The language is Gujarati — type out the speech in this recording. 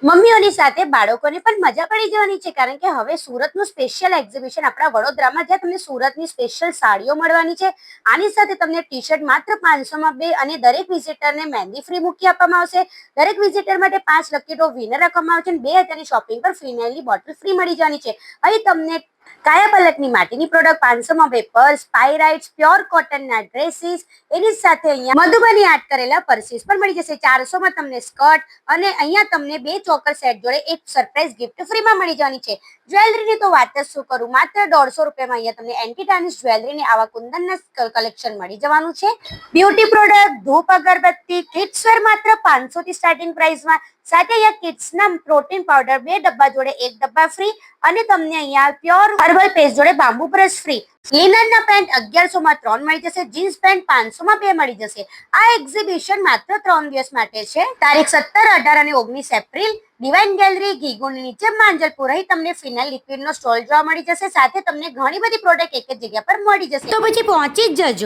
મમ્મીઓની સાથે બાળકોને પણ મજા પડી જવાની છે, કારણ કે હવે સુરતનું સ્પેશિયલ એક્ઝિબિશન આપણા વડોદરામાં, જ્યાં તમને સુરતની સ્પેશિયલ સાડીઓ મળવાની છે. આની સાથે તમને ટી શર્ટ માત્ર 500માં 2 અને દરેક વિઝિટરને મહેંદી ફ્રી મૂકી આપવામાં આવશે. દરેક વિઝિટર માટે 5 લકી ડ્રો વિનર રાખવામાં આવશે અને 2000ની શોપિંગ પર ફિનાઇલની બોટલ ફ્રી મળી જવાની છે. અહીં તમને કાયા પલકની માટીની પ્રોડક્ટ 500માં 2 પર્સ, પાયરાઇટ્સ, પ્યોર કોટનના ડ્રેસીસ, એની સાથે અહીંયા મધુબની આર્ટ કરેલા પર્સીસ પણ મળી જશે. 400માં તમને સ્કર્ટ અને અહીંયા તમને 2 ચોકર સેટ જોડે એક સરપ્રાઈઝ ગિફ્ટ ફ્રીમાં મળી જવાની છે. જ્વેલરીની તો વાત જ શું કરું, માત્ર 150 રૂપિયામાં અહીંયા તમને એન્ટી ટાર્નિશ જ્વેલરીને આવા કુંદનના કલેક્શન મળી જવાનું છે. બ્યુટી પ્રોડક્ટ, ધૂપ, અગરબત્તી, કિડ્સ વેર માત્ર 500 થી સ્ટાર્ટિંગ પ્રાઇસમાં. સાથે અહીંયા કિડ્સના પ્રોટીન પાવડર 2 ડબ્બા જોડે 1 ડબ્બા ફ્રી અને તમને અહીંયા પ્યોર હર્બલ પેસ્ટ જોડે બાંબુ બ્રશ ફ્રી. લિનનના પેન્ટ 1100માં 3 મળી જશે. જીન્સ પેન્ટ 500માં 2 મળી જશે. આ એક્ઝિબિશન માત્ર 3 દિવસ માટે છે. તારીખ 17, 18 અને 19 એપ્રિલ ડિવાઇન ગેલેરી ઘીગુંડ નીચે માંજલપુર. અહીં તમને ફિનાઇલ લિક્વિડનો સ્ટોલ જોવા મળી જશે. સાથે તમને ઘણી બધી પ્રોડક્ટ એક જ જગ્યા પર મળી જશે. તો પછી પહોંચી જ જજો.